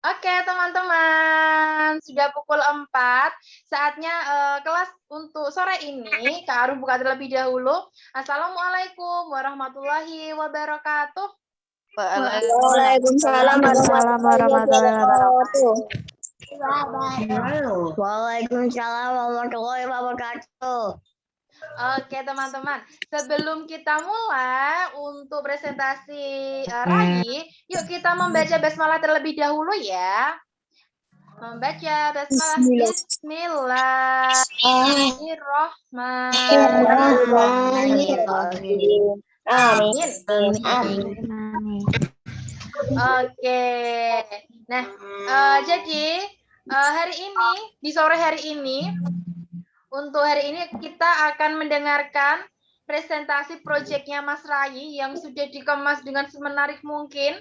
Oke, teman-teman, sudah pukul 4, saatnya kelas untuk sore ini. Kak Arum buka terlebih dahulu. Assalamualaikum warahmatullahi wabarakatuh. Waalaikumsalam warahmatullahi wabarakatuh. Waalaikumsalam warahmatullahi wabarakatuh. Oke, teman-teman. Sebelum kita mulai untuk presentasi Rai, yuk kita membaca basmalah terlebih dahulu ya. Membaca basmalah. Bismillahirrahmanirrahim. Amin. Oke. Nah, jadi hari ini, di sore hari ini, untuk hari ini kita akan mendengarkan presentasi proyeknya Mas Rai yang sudah dikemas dengan semenarik mungkin.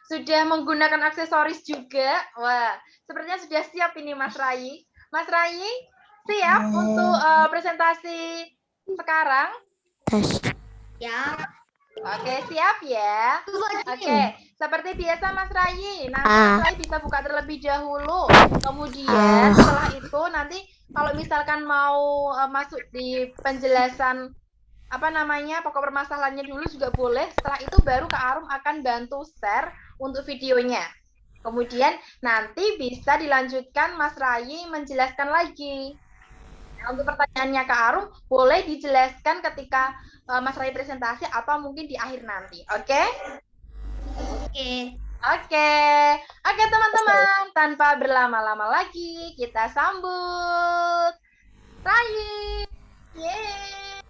Sudah menggunakan aksesoris juga. Wah, sepertinya sudah siap ini Mas Rai. Mas Rai, siap untuk presentasi sekarang? Ya. Oke, siap ya. Oke, seperti biasa Mas Rai. Nanti Mas Rai bisa buka terlebih dahulu. Kemudian setelah itu nanti kalau misalkan mau masuk di penjelasan pokok permasalahannya dulu juga boleh. Setelah itu baru Kak Arum akan bantu share untuk videonya. Kemudian nanti bisa dilanjutkan Mas Rai menjelaskan lagi. Nah, untuk pertanyaannya Kak Arum boleh dijelaskan ketika Mas Rai presentasi atau mungkin di akhir nanti. Oke? Oke, teman-teman. Tanpa berlama-lama lagi, kita sambut Rai. Yeay.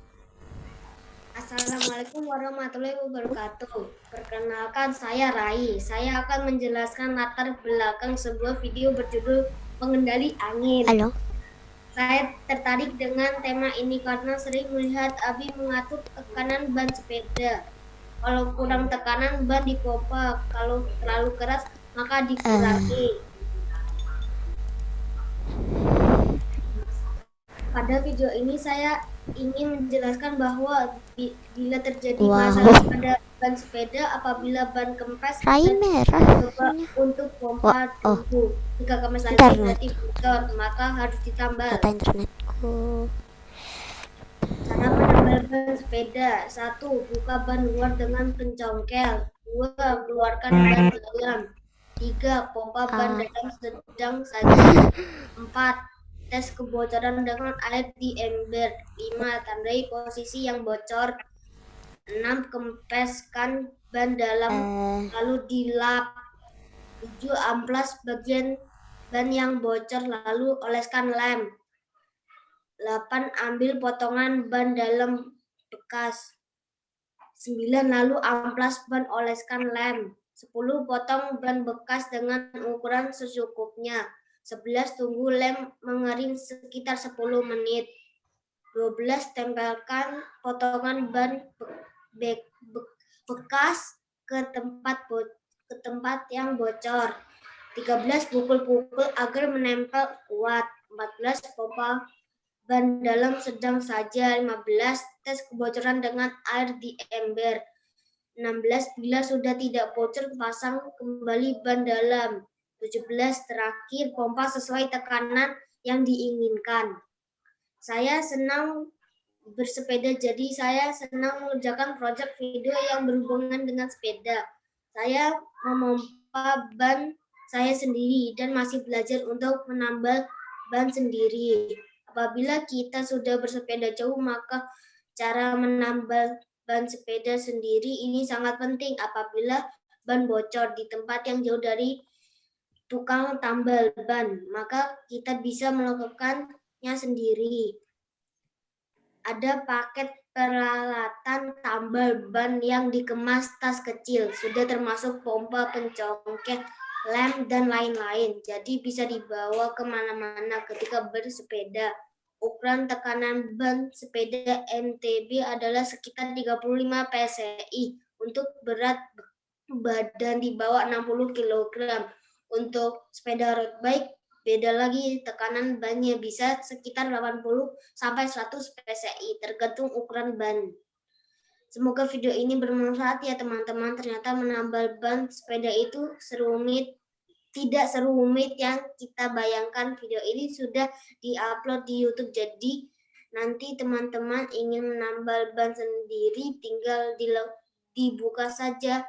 Assalamualaikum warahmatullahi wabarakatuh. Perkenalkan, saya Rai. Saya akan menjelaskan latar belakang sebuah video berjudul Pengendali Angin. Halo. Saya tertarik dengan tema ini karena sering melihat Abi mengatur tekanan ban sepeda. Kalau kurang tekanan, ban dipompa. Kalau terlalu keras, maka dikurangi. Pada video ini saya ingin menjelaskan bahwa bila terjadi masalah pada ban sepeda, apabila ban kempes coba untuk pompa dulu. Jika kempes lagi berarti bocor, maka harus ditambal. Cara menambal ban sepeda: 1. Buka ban luar dengan pencongkel. 2. Keluarkan ban dalam. 3. Pompa ban dalam sedang saja. 4. Tes kebocoran dengan air di ember. 5. Tandai posisi yang bocor. 6. Kempeskan ban dalam lalu dilap. 7. Amplas bagian ban yang bocor lalu oleskan lem. 8. Ambil potongan ban dalam bekas. 9. Lalu amplas ban oleskan lem. 10. Potong ban bekas dengan ukuran secukupnya. 11. Tunggu lem mengering sekitar 10 menit. 12. Tempelkan potongan ban bekas ke tempat yang bocor. 13. Pukul-pukul agar menempel kuat. 14. Pompa ban dalam sedang saja. 15. Tes kebocoran dengan air di ember. 16. Bila sudah tidak bocor, pasang kembali ban dalam. 17. Terakhir, pompa sesuai tekanan yang diinginkan. Saya senang bersepeda, jadi saya senang mengerjakan proyek video yang berhubungan dengan sepeda. Saya memompa ban saya sendiri dan masih belajar untuk menambal ban sendiri. Apabila kita sudah bersepeda jauh, maka cara menambal ban sepeda sendiri ini sangat penting. Apabila ban bocor di tempat yang jauh dari tukang tambal ban, maka kita bisa melakukannya sendiri. Ada paket peralatan tambal ban yang dikemas tas kecil, sudah termasuk pompa, pencongkel, lem, dan lain-lain. Jadi bisa dibawa kemana-mana ketika bersepeda. Ukuran tekanan ban sepeda MTB adalah sekitar 35 psi. Untuk berat badan di bawah 60 kg. Untuk sepeda road bike beda lagi, tekanan bannya bisa sekitar 80 sampai 100 psi tergantung ukuran ban. Semoga video ini bermanfaat ya teman-teman. Ternyata menambal ban sepeda itu serumit tidak serumit yang kita bayangkan. Video ini sudah diupload di YouTube, jadi nanti teman-teman ingin menambal ban sendiri tinggal dibuka saja.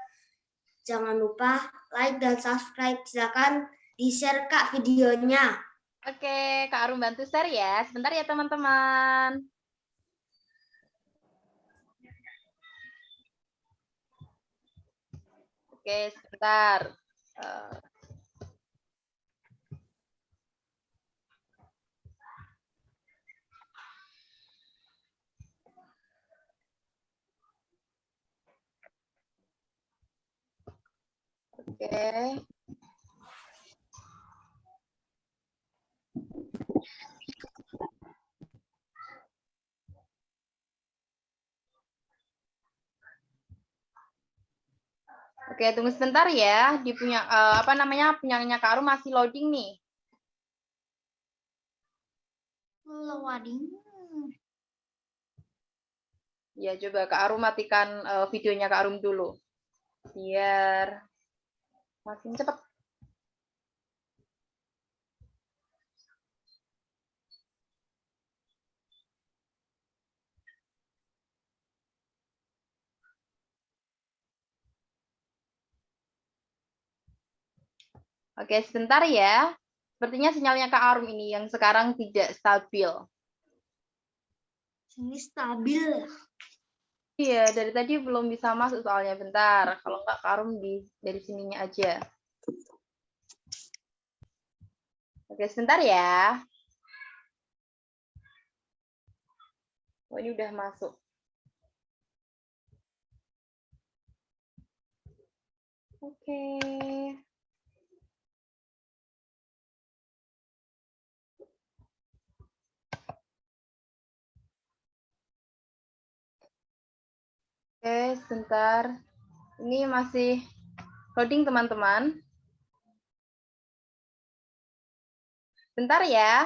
Jangan lupa like dan subscribe. Silakan di-share Kak videonya. Oke, Kak Arum bantu share ya. Sebentar ya teman-teman. Oke, sebentar. Oke. Oke, tunggu sebentar ya. Di punya punyanya Kak Arum masih loading nih. Loading. Ya, coba Kak Arum matikan videonya Kak Arum dulu. Biar makin cepat. Oke, sebentar ya. Sepertinya sinyalnya Kak Arum ini yang sekarang tidak stabil. Ini stabil. Iya, dari tadi belum bisa masuk soalnya. Bentar, kalau enggak Kak Arum dari sininya aja. Oke, sebentar ya. Oh, ini udah masuk. Oke. Oke, sebentar. Ini masih loading, teman-teman. Bentar ya.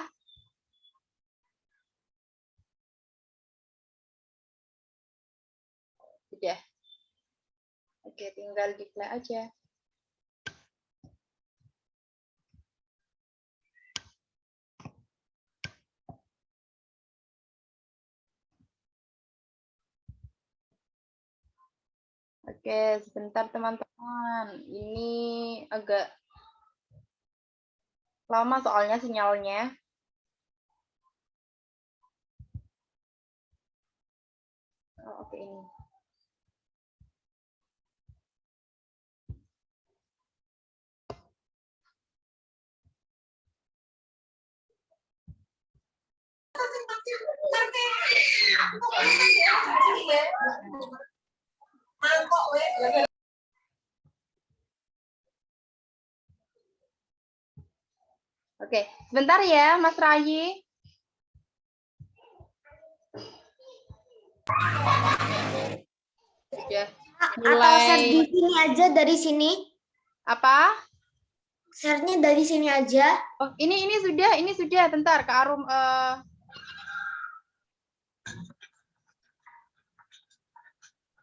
Sudah. Oke, tinggal di-play aja. Oke, sebentar teman-teman. Ini agak lama soalnya sinyalnya. Oh, oke, ini. Oke, sebentar ya, Mas Rayi. Sudah Atau share di mulai. sini aja, dari sini. Apa? Share-nya dari sini aja. Oh, ini sudah. Bentar, Kak Arum.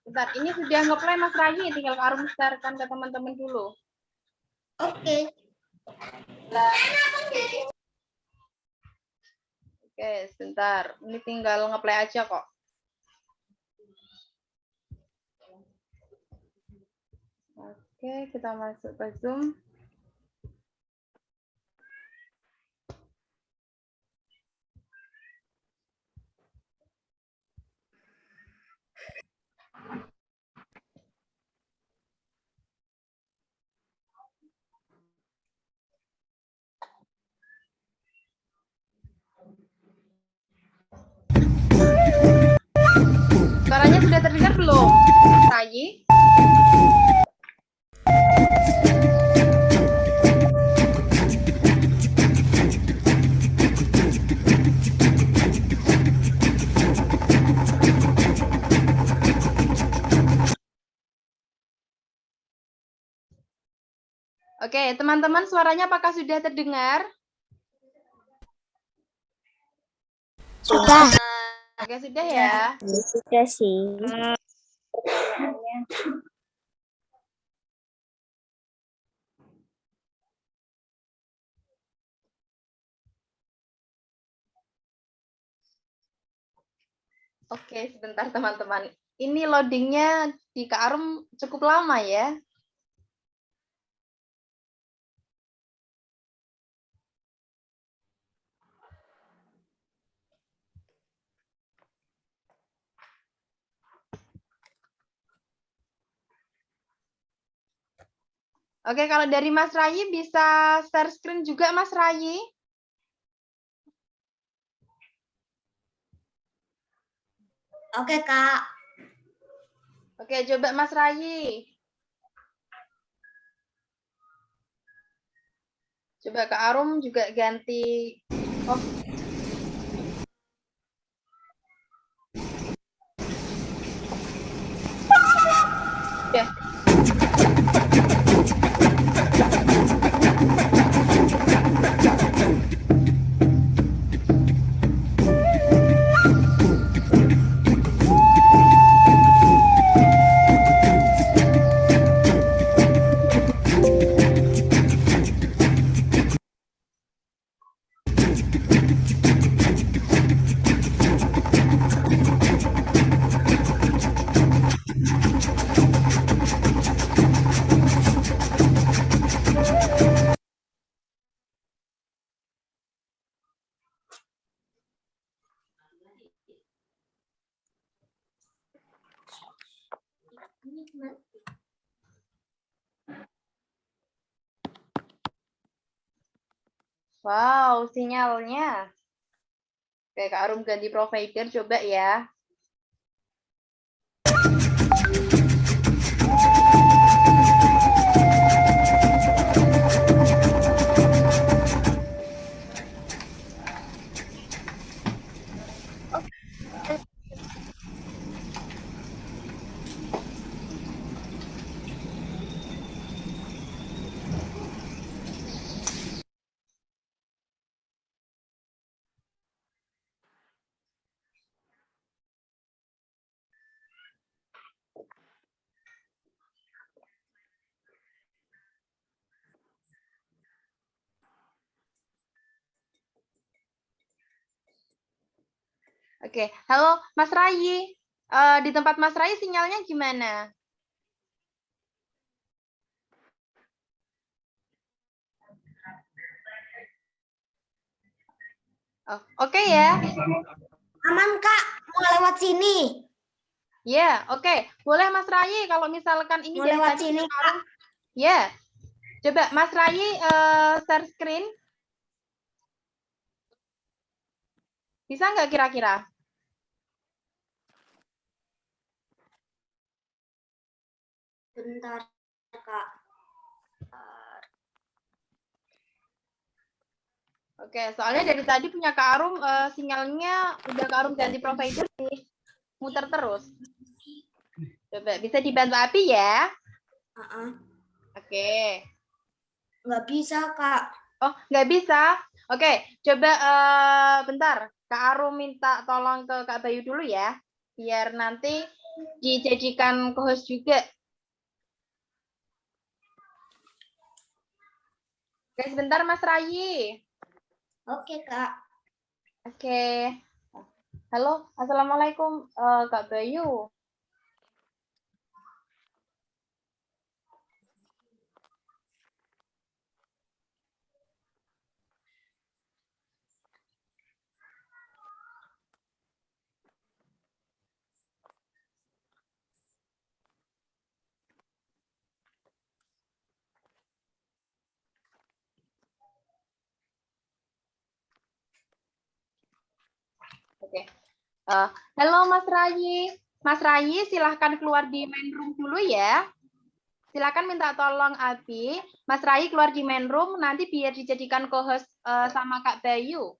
Bentar, ini sudah ngeplay Mas Rayi. Tinggal Kak Arum share-kan ke teman-teman dulu. Oke. Oke, sebentar. Ini tinggal ngeplay aja kok. Oke, kita masuk ke Zoom. Suaranya sudah terdengar belum? Rayi? Oke, teman-teman, suaranya apakah sudah terdengar? Sudah. Oke, sudah ya. Sudah sih. Oke, sebentar teman-teman. Ini loadingnya di Kak Arum cukup lama ya. Oke, kalau dari Mas Rayi bisa share screen juga Mas Rayi. Oke, Kak. Oke, coba Mas Rayi. Coba Kak Arum juga ganti. Oh. Ya. Wow, sinyalnya. Oke, Kak Arum ganti provider, coba ya. Oke, halo Mas Rayi. Di tempat Mas Rayi sinyalnya gimana? Oh, oke ya. Aman, Kak. Mau lewat sini. Ya, oke. Boleh Mas Rayi kalau misalkan ini Mau dari lewat tadi sini, Kak Arum. Ya. Coba Mas Rayi share screen. Bisa nggak kira-kira? Bentar, Kak. Oke, soalnya dari tadi punya Kak Arum sinyalnya udah Kak Arum ganti provider sih. Muter terus. Coba bisa dibantu Api ya? Oke. Nggak bisa, Kak. Oh, nggak bisa? Oke, coba bentar. Kak Arum minta tolong ke Kak Bayu dulu ya. Biar nanti dijadikan co-host juga. Oke, sebentar Mas Rayi. Oke, Kak. Oke. Halo, Assalamualaikum Kak Bayu. Oke. Halo Mas Rayi. Mas Rayi silahkan keluar di main room dulu ya. Silakan minta tolong Abi. Mas Rayi keluar di main room, nanti biar dijadikan co-host sama Kak Bayu.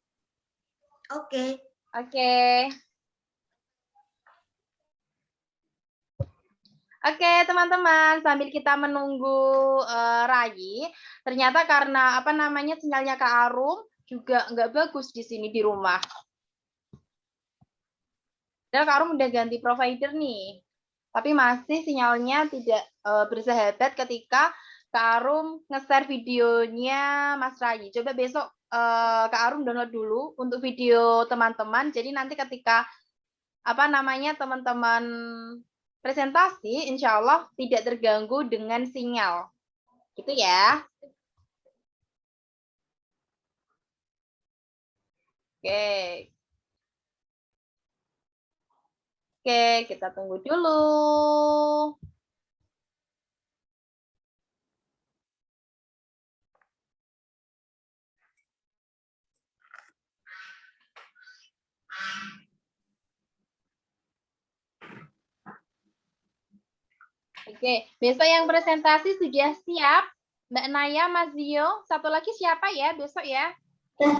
Oke. Oke. Oke, teman-teman, sambil kita menunggu Rayi, ternyata karena apa namanya sinyalnya Kak Arum juga nggak bagus di sini di rumah. Dan Kak Arum udah ganti provider nih, tapi masih sinyalnya tidak bersahabat ketika Kak Arum nge-share videonya Mas Rayi. Coba besok Kak Arum download dulu untuk video teman-teman. Jadi nanti ketika apa namanya teman-teman presentasi, insya Allah tidak terganggu dengan sinyal. Gitu ya. Oke. Oke, kita tunggu dulu. Oke, besok yang presentasi sudah siap. Mbak Naya, Mas Zio, satu lagi siapa ya besok ya? Oh,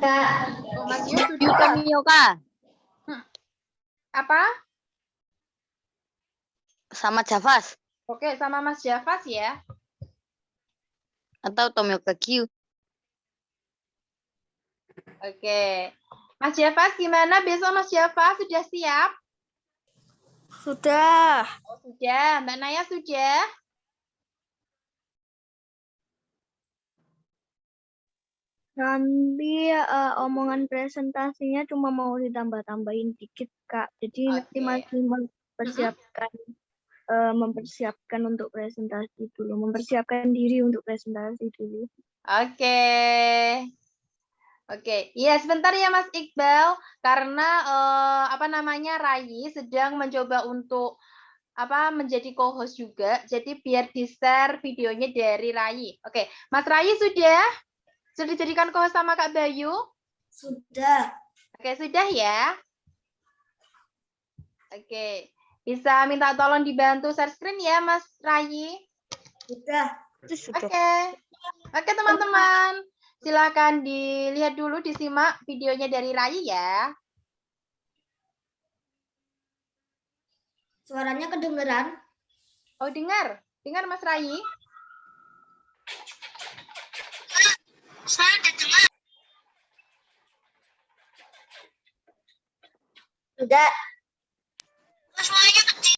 Mas Zio sudah. Mioka. Apa? Sama Javas. Oke, sama Mas Javas ya. Atau Tomioka Q. Oke. Mas Javas gimana besok Mas Javas? Sudah siap? Sudah. Oh, sudah. Mbak Naya sudah? Nanti omongan presentasinya cuma mau ditambah-tambahin dikit, Kak. Jadi nanti Oke. masih mempersiapkan untuk presentasi dulu, mempersiapkan diri untuk presentasi dulu. Oke. Oke, iya sebentar ya Mas Iqbal, karena apa namanya Rayi sedang mencoba untuk menjadi co-host juga, jadi biar di-share videonya dari Rayi. Oke, Mas Rayi sudah dijadikan co-host sama Kak Bayu? Sudah. Oke, sudah ya. Oke, bisa minta tolong dibantu share screen ya Mas Rayi? Sudah. Oke teman-teman. Silakan dilihat dulu, disimak videonya dari Rayi ya. Suaranya kedengeran? Oh, dengar Mas Rayi? Saya udah dengar. Sudah. Suaranya kecil.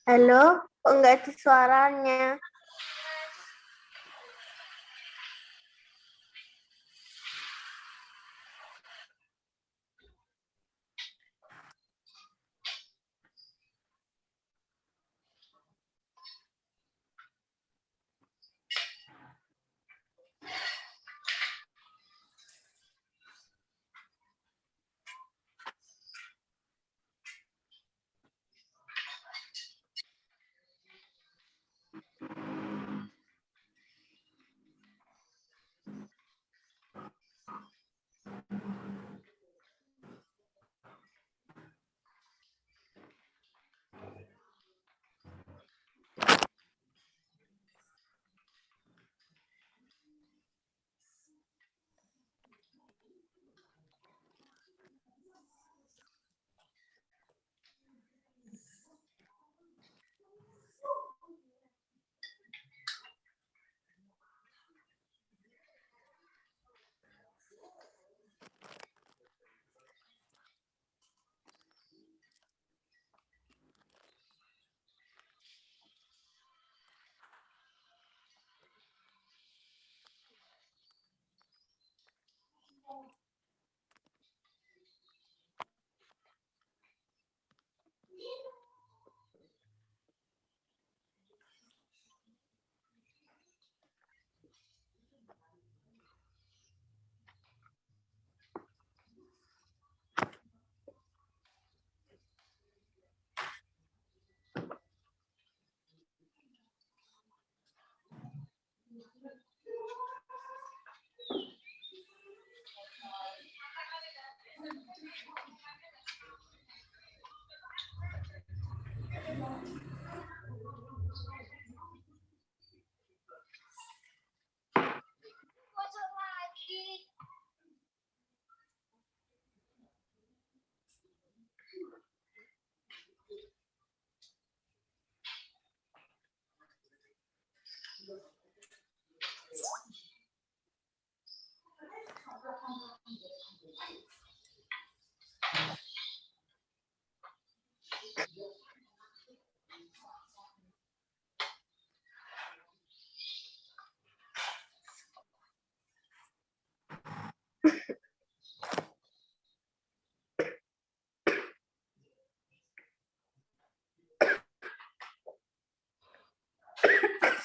Halo, kok nggak ada suaranya?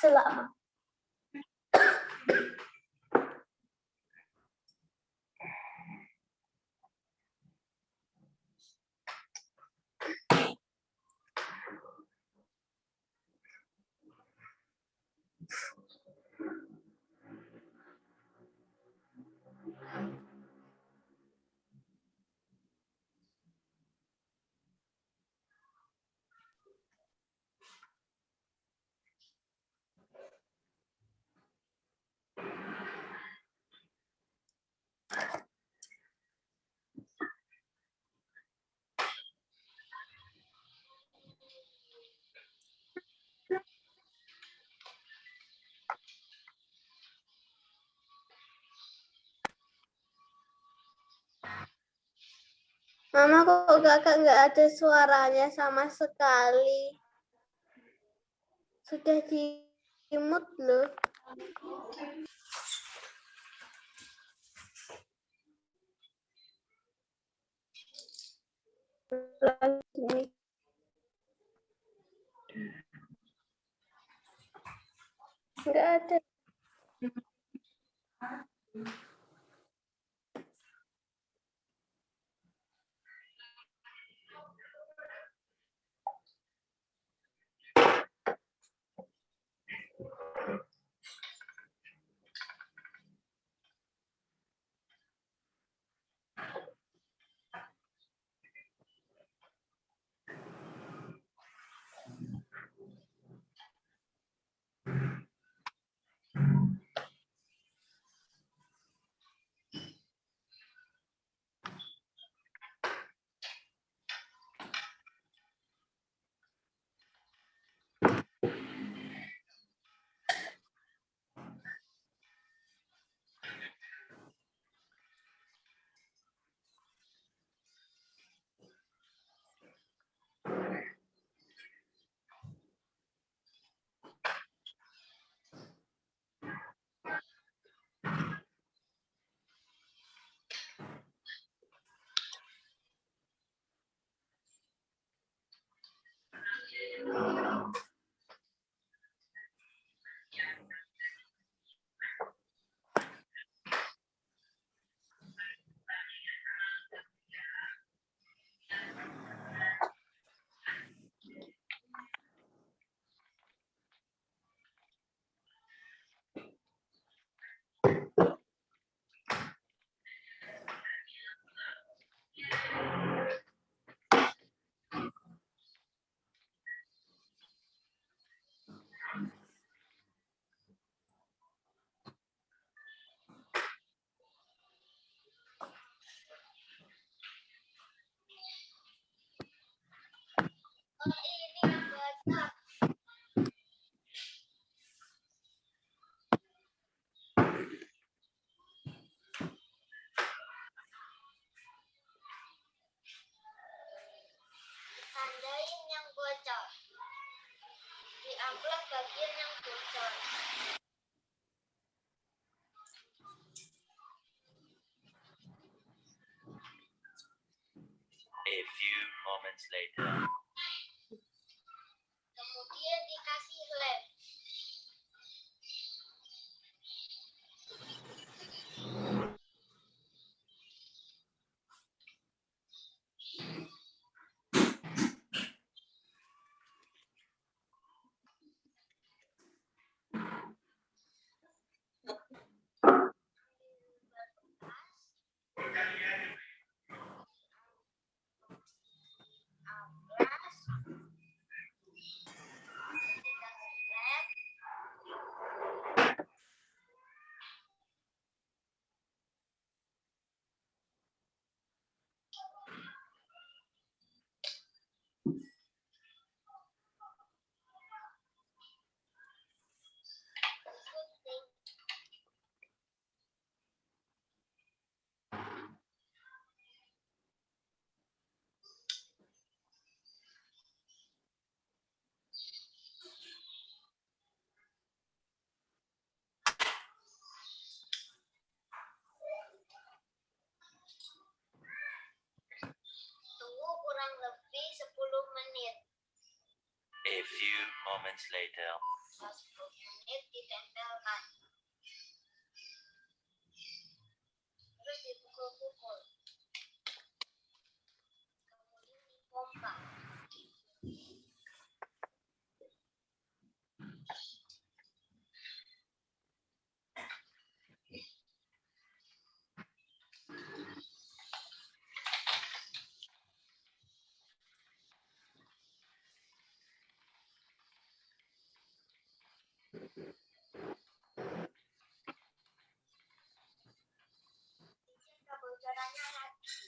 Selama Mama, kok kakak nggak ada suaranya sama sekali? Sudah di-mute loh. Lagi. Nggak ada. Tandain yang bocor. Di amplop bagian yang bocor. A few moments later. Kemudian dikasih lem. few moments later. 10 menit ditempelkan. Terus dipukul-pukul. Kemudian dipompa. Kebocorannya lagi.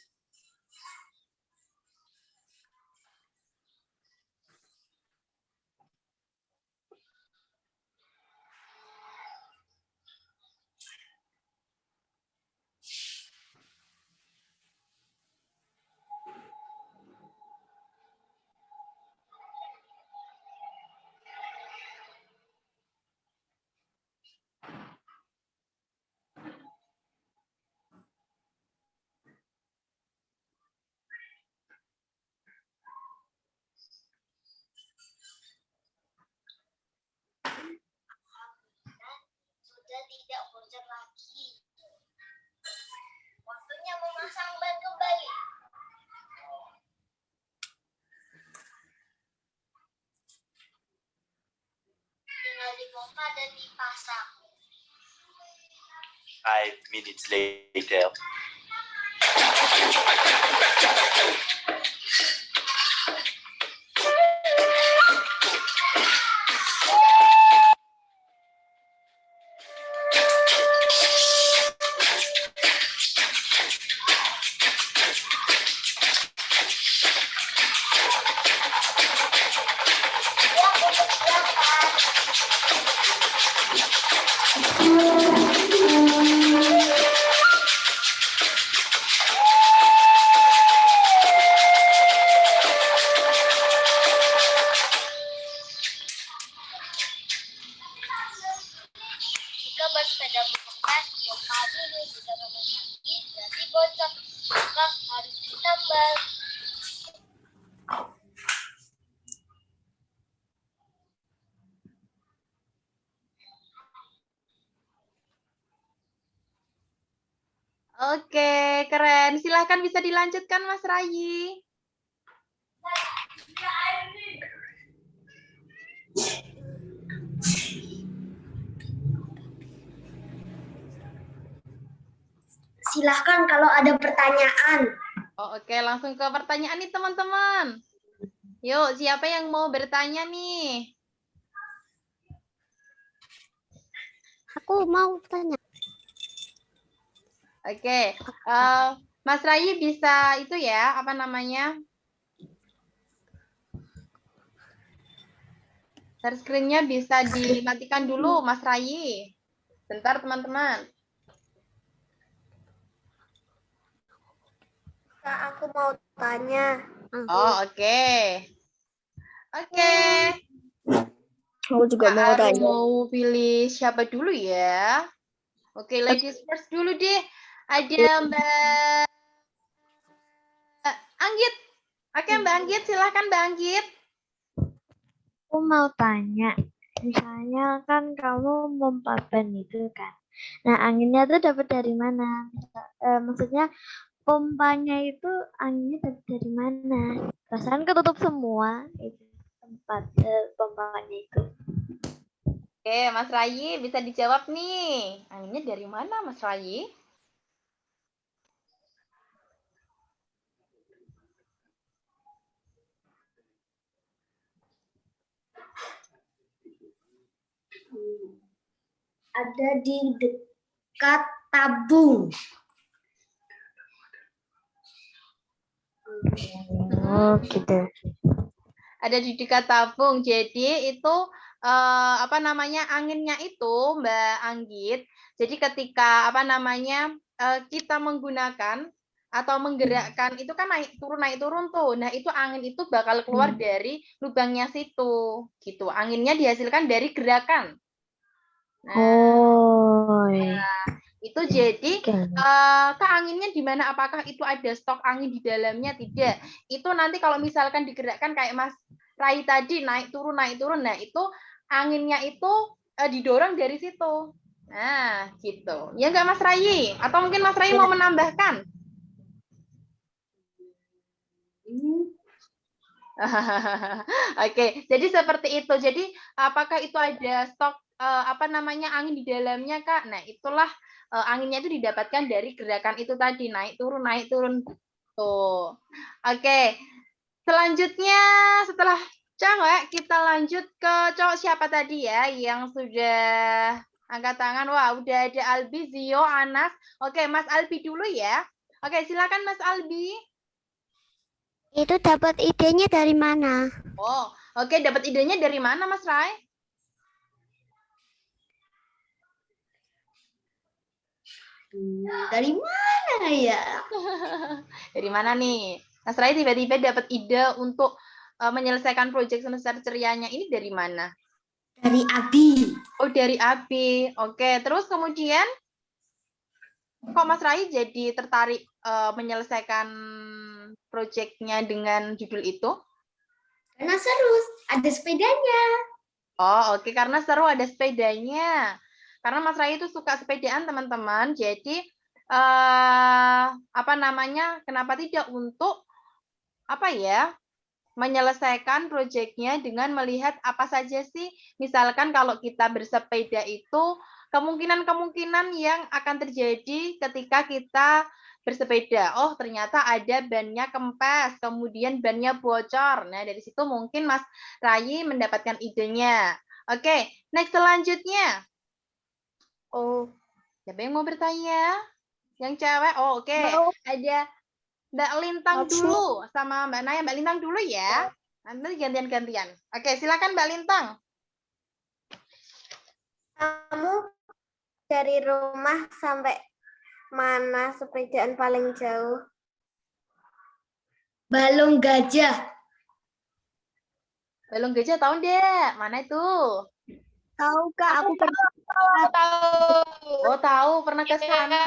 Sudah tidak bocor lagi. Waktunya memasang ban kembali. Tinggal dipompa dan dipasang. 5 minutes later. Jika ban sepeda bekas, pompa dulu. Jika ban lagi, berarti bocor. Maka harus ditambal. Oke, keren. Silahkan bisa dilanjutkan, Mas Rayi. Silahkan kalau ada pertanyaan. Oh, oke, langsung ke pertanyaan nih, teman-teman. Yuk, siapa yang mau bertanya nih? Aku mau tanya. Oke, Mas Rayi bisa itu ya, apa namanya? Share screen-nya bisa dimatikan dulu, Mas Rayi. Bentar, teman-teman. Kak, aku mau tanya. Oh, oke. Oke. Aku juga Kak mau Aru tanya. mau pilih siapa dulu ya? Oke, ladies first dulu deh. Ada Mbak Anggit. Oke, Mbak Anggit, silahkan Mbak Anggit. Aku mau tanya. Misalnya kan kamu pompa ban itu kan. Nah, anginnya tuh dapat dari mana? Maksudnya pompanya itu anginnya dapat dari mana? Perasaan ketutup semua itu tempat pompanya itu. Oke, Mas Rayi bisa dijawab nih. Anginnya dari mana, Mas Rayi? Ada di dekat tabung. Oh, gitu. Ada di dekat tabung. Jadi itu apa namanya anginnya itu Mbak Anggit. Jadi ketika apa namanya kita menggunakan atau menggerakkan itu kan naik turun tuh. Nah itu angin itu bakal keluar dari lubangnya situ. Gitu. Anginnya dihasilkan dari gerakan. Nah, Oh, iya. itu jadi Oke. keanginnya di mana? Apakah itu ada stok angin di dalamnya? Tidak. Itu nanti kalau misalkan digerakkan kayak Mas Rai tadi naik turun. Nah, itu anginnya itu didorong dari situ. Nah, gitu. Ya enggak Mas Rai? Atau mungkin Mas Rai mau menambahkan? Oke, jadi seperti itu. Jadi apakah itu ada stok angin di dalamnya, Kak? Nah, itulah anginnya itu didapatkan dari gerakan itu tadi, naik turun. Tuh. Oke. Selanjutnya setelah cewek, kita lanjut ke cowok siapa tadi ya yang sudah angkat tangan. Wah, udah ada Albi, Zio, Anas. Oke, Mas Albi dulu ya. Oke, silakan Mas Albi. Itu dapat idenya dari mana? Oh, oke, dapat idenya dari mana Mas Rai? Dari mana ya? Dari mana nih? Mas Rai tiba-tiba dapat ide untuk menyelesaikan proyek semester cerianya ini dari mana? Dari Abi. Oh, dari Abi. Oke, terus kemudian kok Mas Rai jadi tertarik menyelesaikan proyeknya dengan judul itu? Karena seru, ada sepedanya. Oh, oke, karena seru ada sepedanya. Karena Mas Rai itu suka sepedaan, teman-teman. Jadi kenapa tidak untuk menyelesaikan proyeknya dengan melihat apa saja sih, misalkan kalau kita bersepeda itu kemungkinan-kemungkinan yang akan terjadi ketika kita bersepeda. Oh, ternyata ada bannya kempes, kemudian bannya bocor. Nah, dari situ mungkin Mas Rai mendapatkan idenya. Oke, next selanjutnya. Oh, siapa yang mau bertanya? Yang cewek? Oh, oke. Ada Mbak Lintang dulu sama Mbak Naya. Mbak Lintang dulu ya. Nanti gantian-gantian. Oke, silakan Mbak Lintang. Kamu dari rumah sampai mana sepedaan paling jauh? Balung gajah. Balung gajah tahu deh. Mana itu? Tahu Kak, aku pernah tahu. Oh, tahu, pernah ke sana.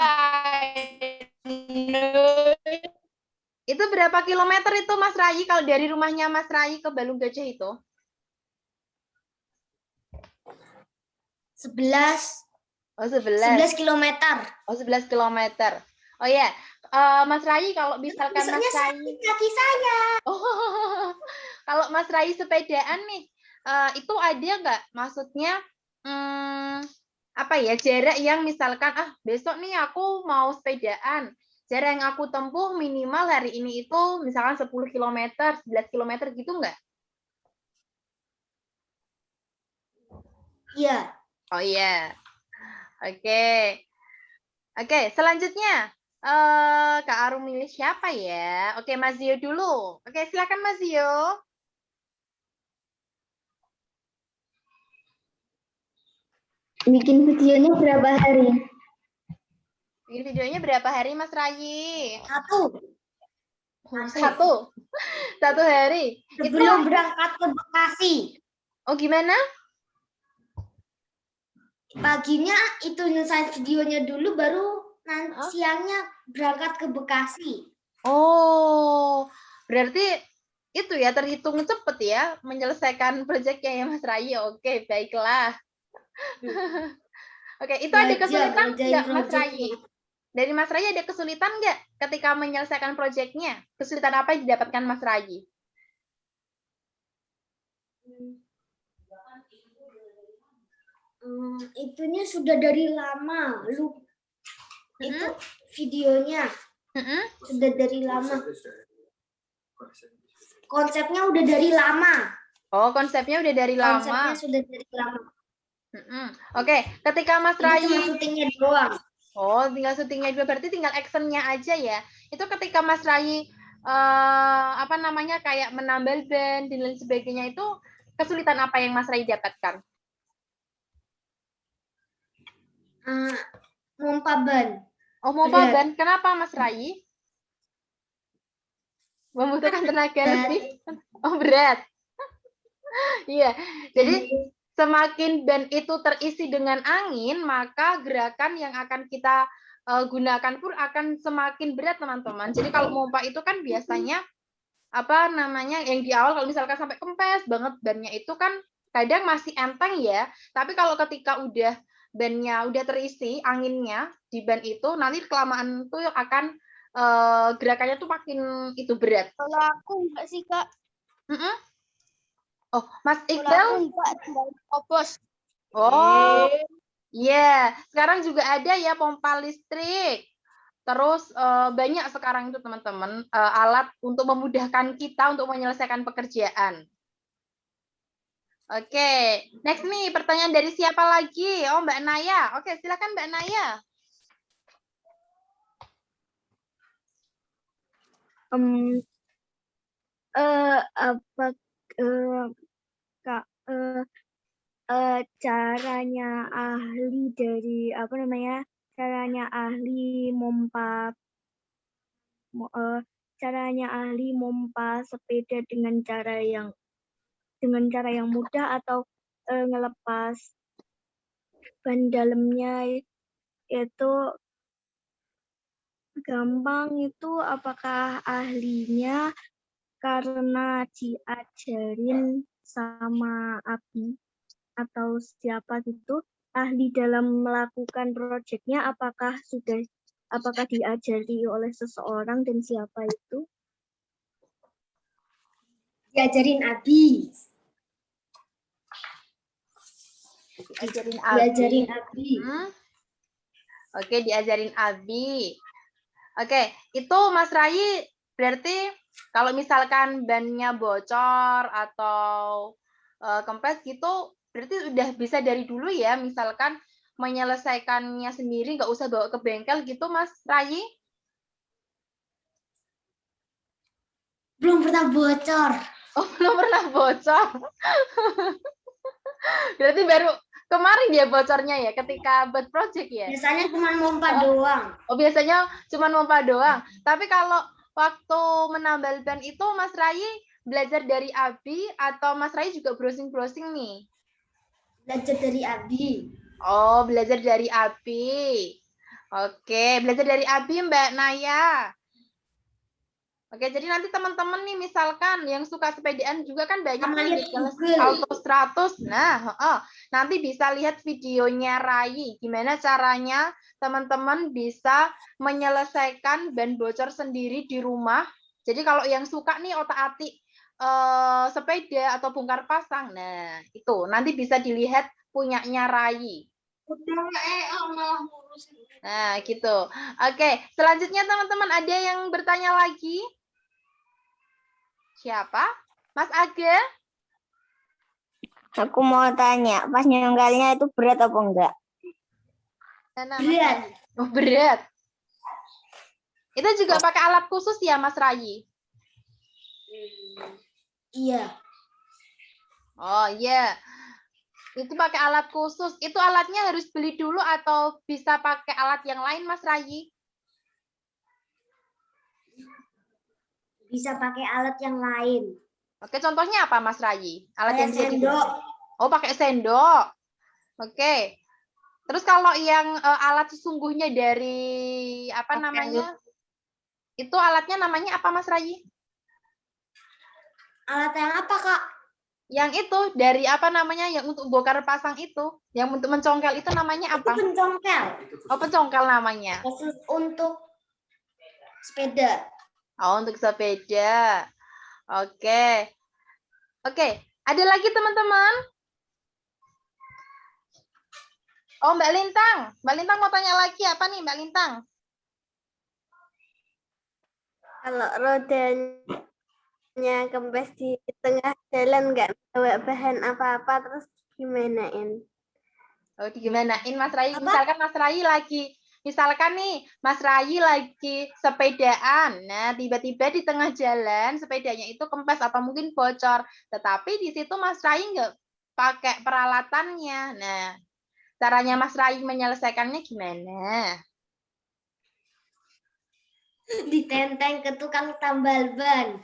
Itu berapa kilometer itu Mas Rai kalau dari rumahnya Mas Rai ke Balung Gajah itu? 11. Oh, 11. 11 kilometer. Oh, 11 kilometer. Oh ya, Mas Rai kalau misalkan Mas Rai kaki saya. Oh, kalau Mas Rai sepedaan nih, itu ada nggak? Maksudnya jarak yang misalkan besok nih aku mau sepedaan. Jarak yang aku tempuh minimal hari ini itu misalkan 10 km, 11 km gitu nggak? Iya. Oh iya. Oke. Oke, selanjutnya. Kak Arum milih siapa ya? Oke, Mas Zio dulu. Oke, silakan Mas Zio. Bikin videonya berapa hari? Bikin videonya berapa hari Mas Rai? 1. Satu hari. Sebelum berangkat ke Bekasi. Oh, gimana? Paginya itu nyelesain videonya dulu, baru nanti siangnya berangkat ke Bekasi. Oh, berarti itu ya terhitung cepet ya menyelesaikan proyeknya ya Mas Rai. Oke, baiklah. Oke, itu ada kesulitan nggak Mas Rai? Dari Mas Rai ada kesulitan nggak ketika menyelesaikan proyeknya? Kesulitan apa yang didapatkan Mas Rai? Itunya sudah dari lama, itu videonya sudah dari lama. Konsepnya udah dari lama. Oh, konsepnya udah dari lama. Konsepnya sudah dari lama. Oke, ketika Mas Rai cuma syutingnya doang. Oh, tinggal syutingnya juga, berarti tinggal actionnya aja ya. Itu ketika Mas Rai kayak menambal ban dan lain sebagainya, itu kesulitan apa yang Mas Rai dapatkan? Mompa ban. Oh, mompa ban. Kenapa Mas Rai? Membutuhkan tenaga lebih. Oh, berat. Iya. Jadi semakin ban itu terisi dengan angin, maka gerakan yang akan kita gunakan pun akan semakin berat, teman-teman. Jadi kalau mompa itu kan biasanya apa namanya yang di awal kalau misalkan sampai kempes banget bannya itu kan kadang masih enteng ya. Tapi kalau ketika udah bannya udah terisi anginnya di ban itu nanti kelamaan tuh akan gerakannya tuh makin itu berat. Kalau aku enggak sih, Kak. Mm-mm. Oh, Mas Kalau Iqbal. aku enggak, tinggal kopos. Oh, iya. Sekarang juga ada ya pompa listrik. Terus banyak sekarang itu teman-teman alat untuk memudahkan kita untuk menyelesaikan pekerjaan. Oke, next nih pertanyaan dari siapa lagi? Oh, Mbak Naya. Oke, silakan Mbak Naya. Apa Kak, caranya ahli dari apa namanya? Caranya ahli caranya ahli mompa sepeda dengan cara yang mudah atau ngelepas ban dalamnya itu gampang, itu apakah ahlinya karena diajarin sama Abi atau siapa gitu ahli dalam melakukan proyeknya, apakah diajari oleh seseorang dan siapa itu? Diajarin Abi. Diajarin Diajarin Abi. Oke, diajarin Abi. Oke, itu Mas Rai berarti kalau misalkan bannya bocor atau kempes gitu, berarti udah bisa dari dulu ya, misalkan menyelesaikannya sendiri, nggak usah bawa ke bengkel gitu, Mas Rai? Belum pernah bocor. Oh, belum pernah bocor. Berarti baru kemarin dia bocornya ya, ketika buat project ya? Biasanya cuma mompa doang. Oh, biasanya cuma mompa doang. Tapi kalau waktu menambal ban itu Mas Rai belajar dari Abi atau Mas Rai juga browsing-browsing nih? Belajar dari Abi. Oh, belajar dari Abi. Oke, belajar dari Abi Mbak Naya. Oke, jadi nanti teman-teman nih misalkan yang suka sepedaan juga kan banyak Sama nih lihat di kelas Google. Auto 100. Nah, nanti bisa lihat videonya Rai. Gimana caranya teman-teman bisa menyelesaikan ban bocor sendiri di rumah. Jadi kalau yang suka nih otak-atik sepeda atau bongkar pasang, nah itu nanti bisa dilihat punyanya Rai. Nah, gitu. Oke, selanjutnya teman-teman ada yang bertanya lagi? Siapa? Mas Aga? Aku mau tanya, pas nyonggalnya itu berat apa enggak? Berat. Oh, berat. Itu juga pakai alat khusus ya, Mas Rai? Iya. Oh, iya. Itu pakai alat khusus. Itu alatnya harus beli dulu atau bisa pakai alat yang lain, Mas Rai? Bisa pakai alat yang lain. Oke, contohnya apa, Mas Rai? Alat Kayak yang bisa sendok. Oh, pakai sendok. Oke. Terus kalau yang alat sesungguhnya dari apa namanya? Itu alatnya namanya apa, Mas Rai? Alat yang apa, Kak? Yang itu dari apa namanya? Yang untuk bongkar pasang itu, yang untuk mencongkel itu namanya apa? Itu pencongkel. Oh, pencongkel namanya. Khusus untuk sepeda. Oh, untuk sepeda. Oke. Oke, ada lagi teman-teman? Oh, Mbak Lintang. Mbak Lintang mau tanya lagi apa nih, Mbak Lintang? Kalau rodanya kempes di tengah jalan nggak bawa bahan apa-apa, terus gimanain? Oh, digimanain Mas Rai? Misalkan Mas Rai lagi, misalkan nih Mas Rai lagi sepedaan. Nah, tiba-tiba di tengah jalan sepedanya itu kempes atau mungkin bocor. Tetapi di situ Mas Rai nggak pakai peralatannya. Nah, caranya Mas Rai menyelesaikannya gimana? Ditenteng ke tukang tambal ban.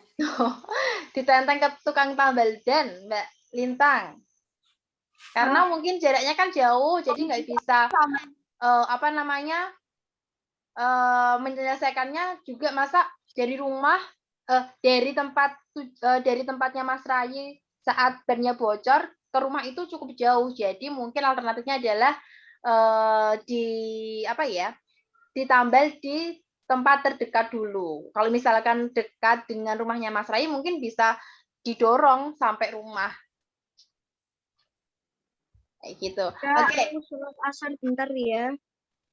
Ditenteng ke tukang tambal ban, Mbak Lintang. Karena mungkin jaraknya kan jauh, jadi nggak bisa apa namanya menyelesaikannya juga masa dari rumah dari tempatnya Mas Rai saat bannya bocor ke rumah itu cukup jauh. Jadi mungkin alternatifnya adalah ditambal di tempat terdekat dulu. Kalau misalkan dekat dengan rumahnya Mas Rai, mungkin bisa didorong sampai rumah. Kayak gitu. Oke. Surat asar bentar ya.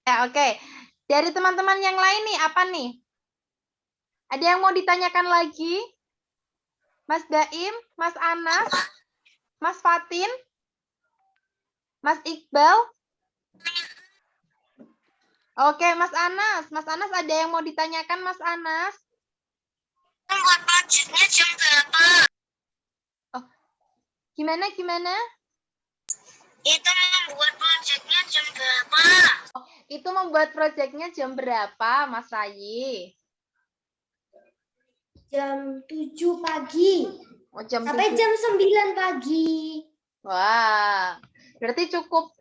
Ya, oke. Dari teman-teman yang lain nih, apa nih? Ada yang mau ditanyakan lagi? Mas Baim, Mas Anas, Mas Fatin, Mas Iqbal? Oke, Mas Anas. Mas Anas ada yang mau ditanyakan, Mas Anas? Buat projectnya jam berapa? Oh, gimana? Itu membuat projectnya jam berapa? Oh, itu membuat proyeknya jam berapa, Mas Rai? Jam 7 pagi. Oh, jam Sampai 7. jam 9 pagi. Wah, berarti cukup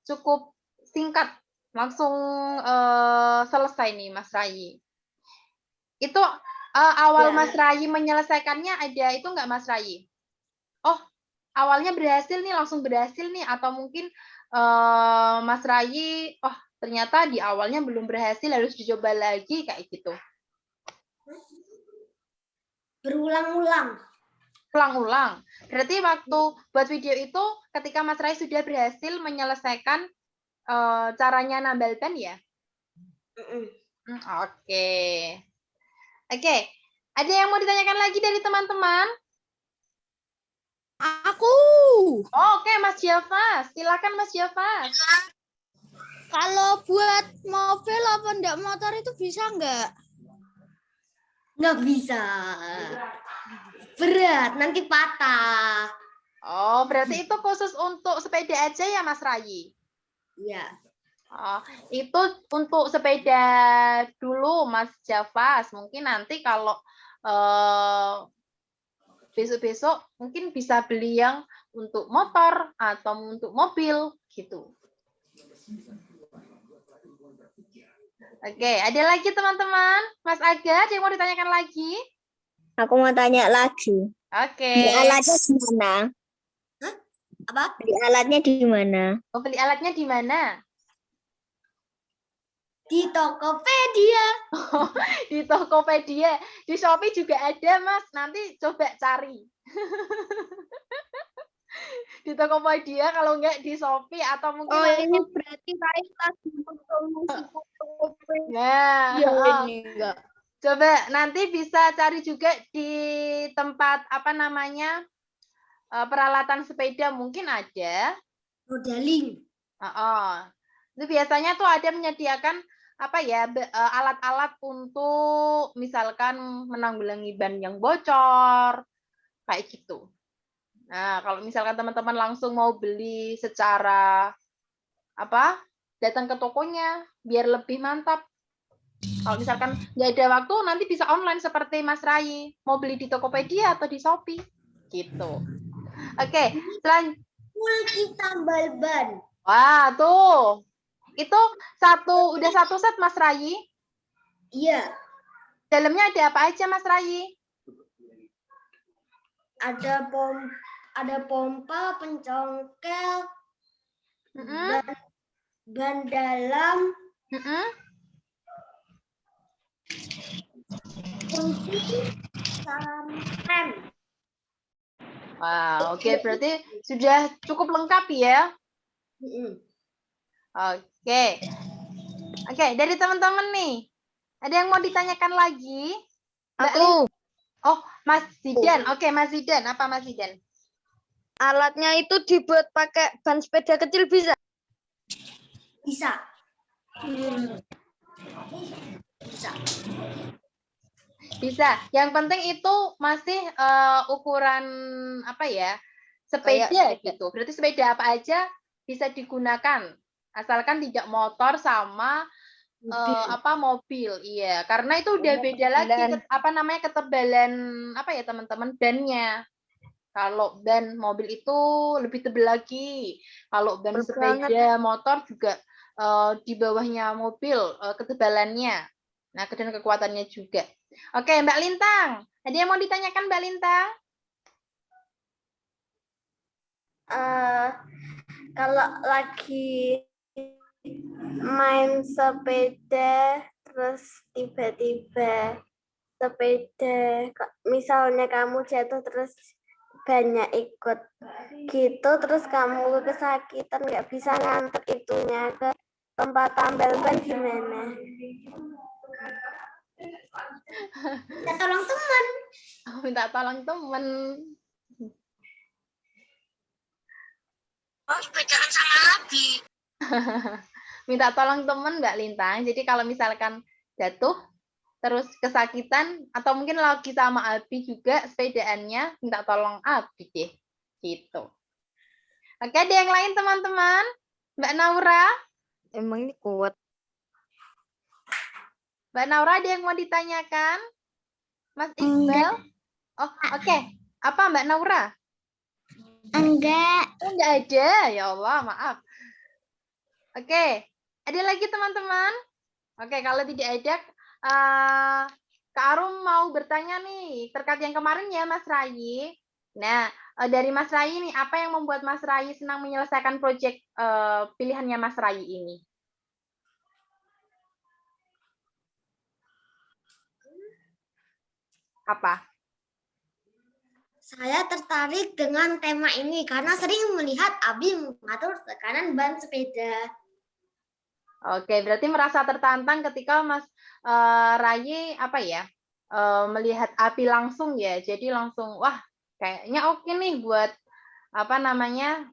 cukup singkat, langsung selesai nih, Mas Rai. Itu awal Ya. Mas Rai menyelesaikannya ada itu nggak, Mas Rai? Oh, awalnya berhasil nih, langsung berhasil nih, atau mungkin Mas Rai, oh ternyata di awalnya belum berhasil, harus dicoba lagi kayak gitu. Berulang-ulang. Ulang-ulang. Berarti waktu buat video itu ketika Mas Rai sudah berhasil menyelesaikan caranya nambal ban ya? Oke. Oke. Ada yang mau ditanyakan lagi dari teman-teman? Aku. Oke, Mas Jafas. Silakan Mas Jafas. Kalau buat mobil apa enggak motor itu bisa enggak? Nggak bisa. Berat, nanti patah. Oh, berarti itu khusus untuk sepeda aja ya, Mas Rai? Iya. Oh, itu untuk sepeda dulu, Mas Jafas. Mungkin nanti kalau besok-besok mungkin bisa beli yang untuk motor atau untuk mobil gitu. Oke, ada lagi teman-teman? Mas Aga, ada yang mau ditanyakan lagi? Aku mau tanya lagi. Oke. Beli alatnya di mana? Apa? Beli alatnya di mana? Oh, beli alatnya di mana? Di Tokopedia. Di Tokopedia. Di Shopee juga ada, Mas. Nanti coba cari. Di Tokopedia, kalau enggak di Shopee atau mungkin ini berarti Rais lagi promosi Tokopedia. Nah, Ini enggak. coba nanti bisa cari juga di tempat peralatan sepeda mungkin ada. Modeling. Itu biasanya tuh ada menyediakan alat-alat untuk misalkan menanggulangi ban yang bocor kayak gitu. Nah, kalau misalkan teman-teman langsung mau beli secara datang ke tokonya biar lebih mantap. Kalau misalkan nggak ada waktu, nanti bisa online seperti Mas Rai. Mau beli di Tokopedia atau di Shopee. Gitu. Oke, Multi tambal ban. wah, tuh. Itu udah satu set, Mas Rai? Iya. Dalamnya ada apa aja, Mas Rai? Ada pompa, pencongkel, ban dalam, kunci, rem. Wah, oke, berarti sudah cukup lengkap ya. Oke, dari teman-teman nih, ada yang mau ditanyakan lagi? Aku. Oh, Mas Zidan. Oke, Mas Zidan. Apa Mas Zidan? Alatnya itu dibuat pakai ban sepeda kecil bisa? Bisa. Bisa. Yang penting itu masih ukuran sepeda gitu. Berarti sepeda apa aja bisa digunakan, asalkan tidak motor sama mobil. Iya, karena itu udah beda lagi ketebalan teman-teman bannya. Kalau ban mobil itu lebih tebal lagi. Kalau ban sepeda motor juga di bawahnya mobil ketebalannya. Nah, dan kekuatannya juga. Oke, Mbak Lintang. Ada yang mau ditanyakan Mbak Lintang? Kalau lagi main sepeda terus tiba-tiba sepeda misalnya kamu jatuh terus banyak ikut gitu terus kamu kesakitan nggak bisa nganter itunya ke tempat tambal ban gimana? Minta tolong teman. Minta tolong temen. Oh, sepedaan sama Abi. Minta tolong temen Mbak Lintang. Jadi kalau misalkan jatuh terus kesakitan atau mungkin lagi sama Abi juga sepedaannya, minta tolong Abi deh. Gitu. Oke, ada yang lain teman-teman? Mbak Naura? Emang ini kuat. Mbak Naura ada yang mau ditanyakan? Mas Iqbal? Oh, oke. Apa Mbak Naura? Enggak. Oh, enggak ada. Ya Allah, maaf. Oke. Ada lagi teman-teman? Oke, kalau tidak ada, Kak Arum mau bertanya nih, terkait yang kemarin ya Mas Rai. Nah, dari Mas Rai nih, apa yang membuat Mas Rai senang menyelesaikan proyek pilihannya Mas Rai ini? Apa? Saya tertarik dengan tema ini karena sering melihat Abi mengatur tekanan ban sepeda. Oke, berarti merasa tertantang ketika Mas Rai apa ya melihat api langsung ya. Jadi langsung wah kayaknya oke nih buat apa namanya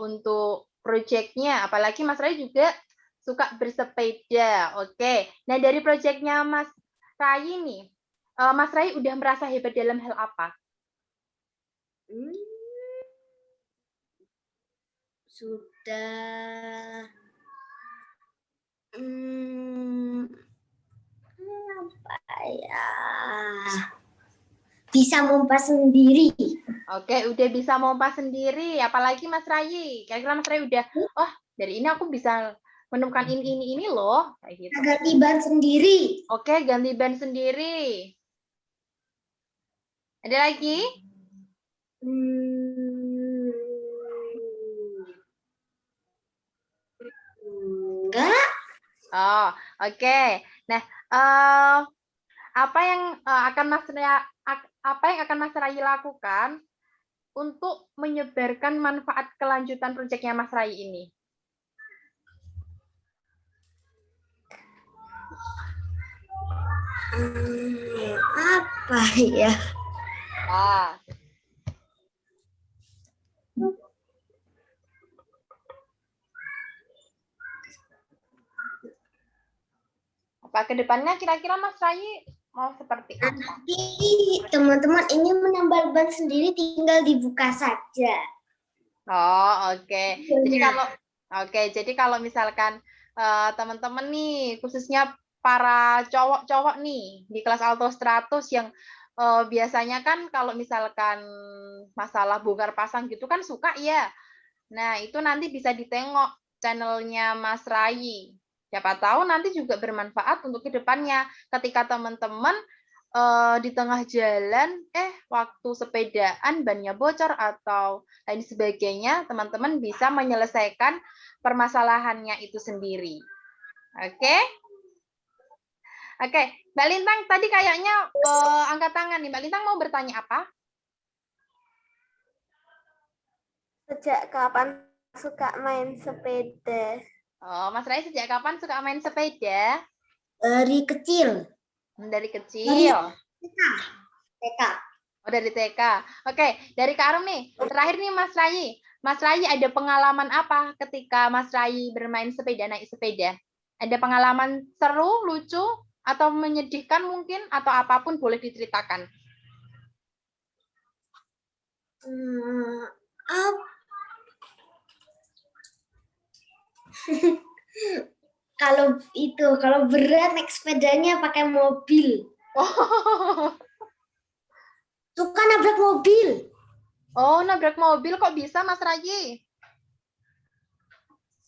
untuk proyeknya. Apalagi Mas Rai juga suka bersepeda. Oke, nah dari proyeknya Mas Rai nih, Mas Rai udah merasa hebat dalam hal apa? Sudah apa ya? Bisa mompa sendiri. Oke, udah bisa mompa sendiri. Apalagi Mas Rai. Kira-kira Mas Rai udah, oh dari ini aku bisa menemukan ini loh. Kayak gitu. Ganti ban sendiri. Oke, ganti ban sendiri. Ada lagi? Enggak. Oh, oke. Nah, apa yang akan Mas Rai lakukan untuk menyebarkan manfaat kelanjutan proyeknya Mas Rai ini? Apa ya? Apa ke depannya kira-kira Mas Rai mau seperti apa? Nanti teman-teman ini menambal ban sendiri tinggal dibuka saja. Oh, oke. Jadi kalau misalkan teman-teman nih, khususnya para cowok-cowok nih di kelas Alto 100 yang biasanya kan kalau misalkan masalah bongkar pasang gitu kan suka ya. Nah, itu nanti bisa ditengok channelnya Mas Rai. Siapa tahu nanti juga bermanfaat untuk kedepannya. Ketika teman-teman di tengah jalan, waktu sepedaan bannya bocor atau lain sebagainya, teman-teman bisa menyelesaikan permasalahannya itu sendiri. Oke? Oke, Mbak Lintang tadi kayaknya angkat tangan nih. Mbak Lintang mau bertanya apa? Sejak kapan suka main sepeda? Oh, Mas Rai sejak kapan suka main sepeda? Dari kecil. Dari kecil. TK. Oh, dari TK. Oke, dari Kak Arum nih. Terakhir nih Mas Rai. Mas Rai ada pengalaman apa ketika Mas Rai bermain sepeda, naik sepeda? Ada pengalaman seru, lucu, atau menyedihkan mungkin, atau apapun boleh diceritakan. Kalau berat naik sepedanya pakai mobil. Suka nabrak mobil. Oh, nabrak mobil kok bisa Mas Rai?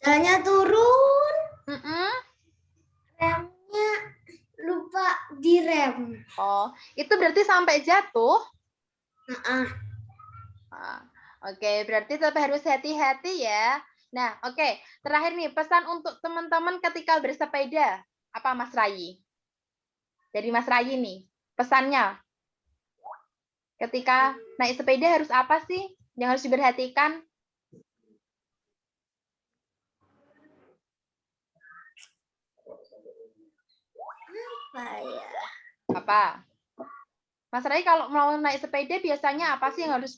Jalannya turun. Mm-mm. Remnya lupa direm. Oh, itu berarti sampai jatuh? Nah, Ah, Oke, berarti tetap harus hati-hati ya. Nah, oke. Terakhir nih, pesan untuk teman-teman ketika bersepeda. Apa Mas Rayi? Dari Mas Rayi nih, pesannya. Ketika naik sepeda harus apa sih yang harus diperhatikan? apa ya? Apa? Mas Rai kalau mau naik sepeda biasanya apa sih yang harus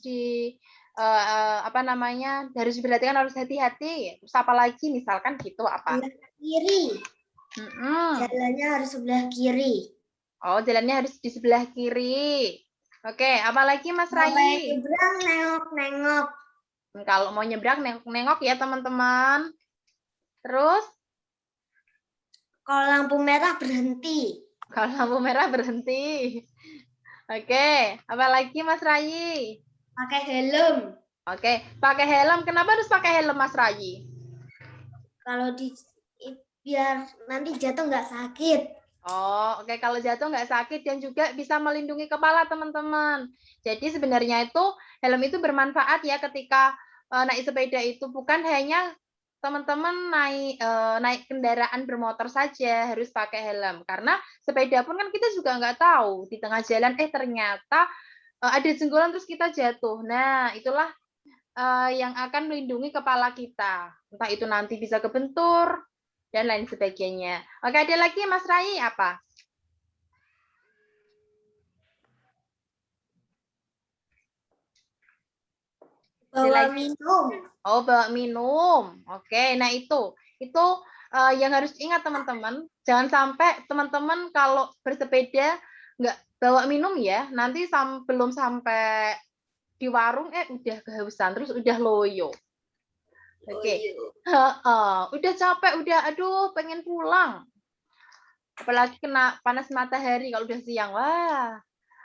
apa namanya harus diperhatikan, harus hati-hati. Terus apa lagi misalkan gitu apa? Sebelah kiri. Jalannya harus sebelah kiri. Oh, jalannya harus di sebelah kiri. Oke, apa lagi Mas Sampai Rai? nyebrang nengok-nengok. Kalau mau nyebrang nengok-nengok ya teman-teman. Terus Kalau lampu merah berhenti. kalau lampu merah berhenti. Oke, apa lagi Mas Rai? Pakai helm. Oke, pakai helm. Kenapa harus pakai helm Mas Rai? Kalau biar nanti jatuh nggak sakit. Oh, oke. Kalau jatuh nggak sakit dan juga bisa melindungi kepala teman-teman. Jadi sebenarnya itu helm itu bermanfaat ya ketika naik sepeda itu bukan hanya teman-teman naik kendaraan bermotor saja harus pakai helm karena sepeda pun kan kita juga nggak tahu di tengah jalan ternyata ada jenggolan terus kita jatuh. Nah, itulah yang akan melindungi kepala kita. Entah itu nanti bisa kebentur dan lain sebagainya. Oke, ada lagi Mas Rai apa? Bawa minum. Oh, bawa minum. Oke, nah itu yang harus ingat teman-teman. Jangan sampai teman-teman kalau bersepeda nggak bawa minum ya. Nanti belum sampai di warung udah kehausan terus udah loyo. Oke. Udah capek, udah aduh pengen pulang. Apalagi kena panas matahari kalau udah siang. Wah.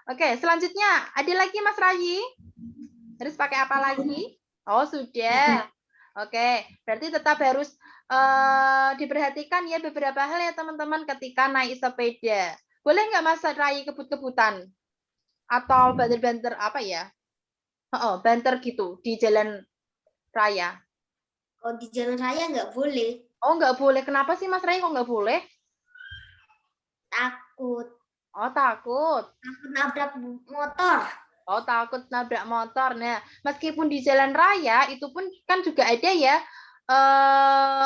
Oke, selanjutnya ada lagi Mas Rayi? Harus pakai apa lagi? Oh, sudah. Oke, berarti tetap harus diperhatikan ya beberapa hal ya teman-teman ketika naik sepeda. Boleh nggak Mas Rayi kebut-kebutan? Atau banter-banter apa ya? Banter gitu di jalan raya. Kalau di jalan raya nggak boleh. Oh, nggak boleh. Kenapa sih Mas Rayi kok nggak boleh? Takut. Oh, takut. Takut nabrak motor. Oh, takut nabrak motor. Nah, meskipun di jalan raya itu pun kan juga ada ya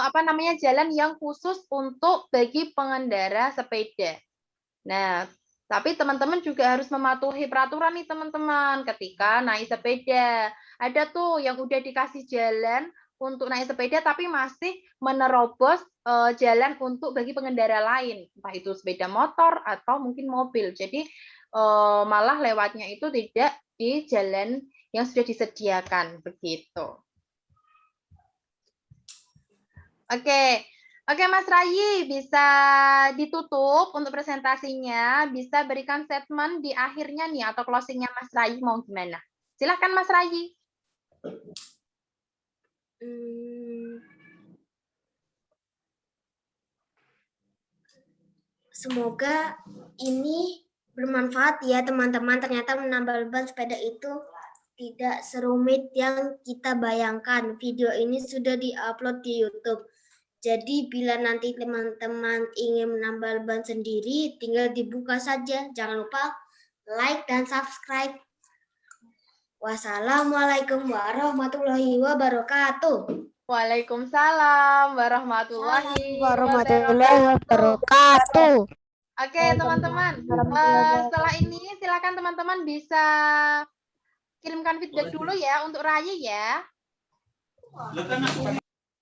apa namanya jalan yang khusus untuk bagi pengendara sepeda. Nah, tapi teman-teman juga harus mematuhi peraturan nih teman-teman ketika naik sepeda. Ada tuh yang udah dikasih jalan untuk naik sepeda tapi masih menerobos jalan untuk bagi pengendara lain, entah itu sepeda motor atau mungkin mobil. Jadi malah lewatnya itu tidak di jalan yang sudah disediakan begitu. Oke. Oke, Mas Rayi, bisa ditutup untuk presentasinya. Bisa berikan statement di akhirnya nih, atau closingnya Mas Rayi mau gimana? Silahkan Mas Rayi. Semoga ini bermanfaat ya teman-teman. Ternyata menambal ban sepeda itu tidak serumit yang kita bayangkan. Video ini sudah diupload di YouTube. Jadi bila nanti teman-teman ingin menambal ban sendiri, tinggal dibuka saja. Jangan lupa like dan subscribe. Wassalamualaikum warahmatullahi wabarakatuh. Waalaikumsalam warahmatullahi wabarakatuh. Oke, teman-teman. Setelah ini silakan teman-teman bisa kirimkan feedback dulu ya untuk Rayi ya.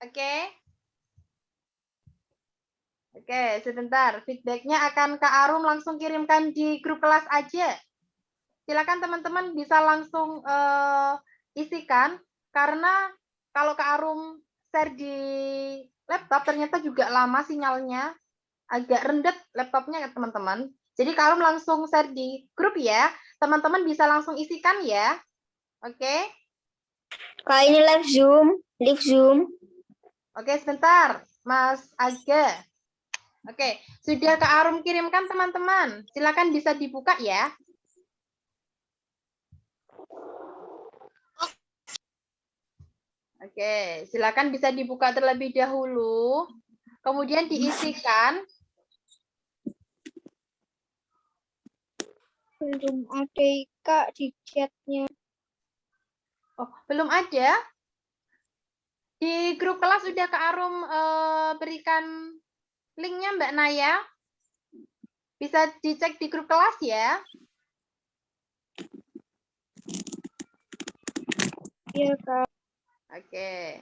Oke. Oke, sebentar. Feedbacknya akan Kak Arum langsung kirimkan di grup kelas aja. Silakan teman-teman bisa langsung isikan, karena kalau Kak Arum share di laptop ternyata juga lama sinyalnya, agak rendet laptopnya ya teman-teman. Jadi Kak Arum langsung share di grup ya, teman-teman bisa langsung isikan ya. Oke? Kak, ini live Zoom. Oke, sebentar. Mas Aga. Oke, sudah Kak Arum kirimkan teman-teman. Silakan bisa dibuka ya. Oke, silakan bisa dibuka terlebih dahulu. Kemudian diisikan. Belum ada Kak di chatnya. Oh, belum ada? Di grup kelas sudah Kak Arum berikan linknya Mbak Naya. Bisa dicek di grup kelas ya. Iya Kak. Oke.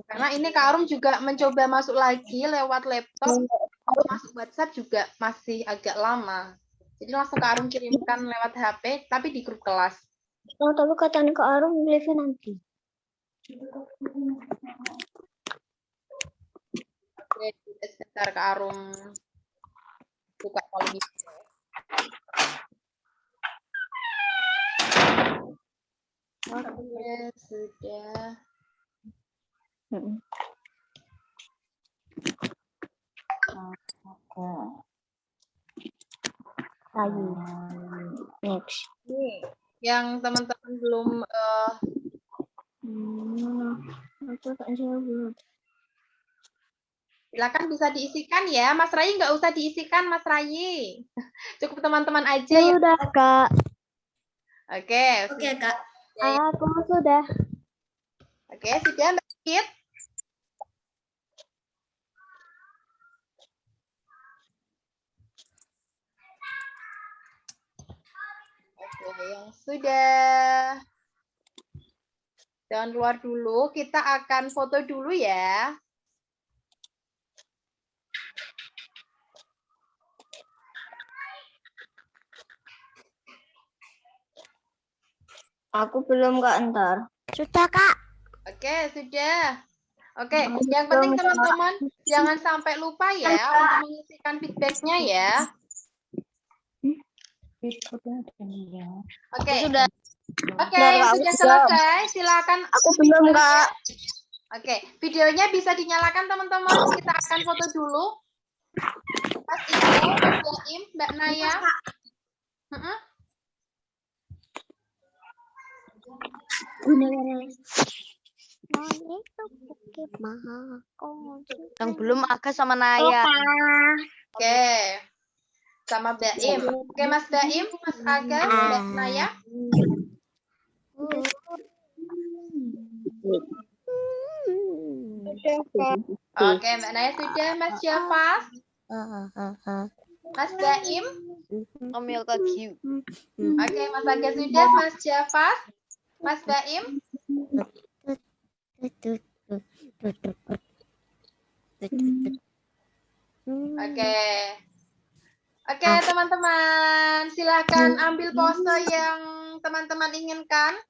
Karena ini Kak Arum juga mencoba masuk lagi lewat laptop. Kalau masuk WhatsApp juga masih agak lama. Jadi langsung Kak Arum kirimkan lewat HP, tapi di grup kelas. Oh, tapi katanya Kak Arum live nanti. Oke, sebentar Kak Arum buka kolom itu. Oke, sudah. Next. Nih, yang teman-teman belum silakan bisa diisikan ya. Mas Rai nggak usah diisikan, Mas Rai. Cukup teman-teman aja ya. Sudah Kak. Oke. Oke, Kak. Aku sudah. Oke, sudah Mbak Kit. Oke, yang sudah. Jangan keluar dulu, kita akan foto dulu ya. Aku belum Kak ntar. Sudah, Kak. Oke, sudah. Oke, yang penting teman-teman jangan sampai lupa ya untuk mengisikan feedback-nya ya. Oke, sudah. Oke, sudah selesai. Silakan. Aku belum Kak. Oke, videonya bisa dinyalakan teman-teman. Kita akan foto dulu. Mas Iko, Mas Jaim, Mbak Naya. Yang belum Aga sama Naya. Oke. Sama Mbak Im. Oke, Mas Baim, Mas Aga, Mbak Naya. Oke, Mbak Naya sudah. Mas Syafas. Mas Baim. Kamil ke Giu. Oke, Mas Aga sudah. Mas Syafas. Mas Baim. Oke. Oke, teman-teman. Silakan ambil pose yang teman-teman inginkan.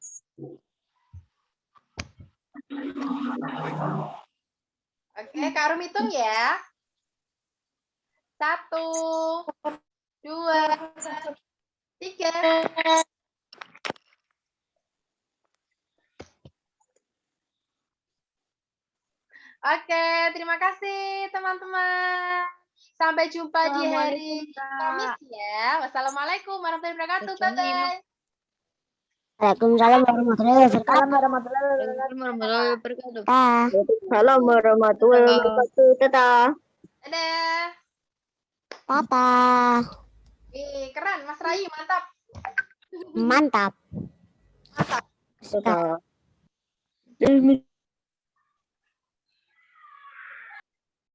Oke, Kak Arum hitung ya. 1, 2, 3. Oke, terima kasih teman-teman. Sampai jumpa di hari Kamis ya. Wassalamualaikum warahmatullahi wabarakatuh. Bye-bye. Waalaikumsalam warahmatullahi wabarakatuh. Warahmatullahi wabarakatuh. Salam warahmatullahi wabarakatuh. Dadah. Dadah. Papa. Keren, Mas Rai, mantap. Mantap. Mantap. Sudah.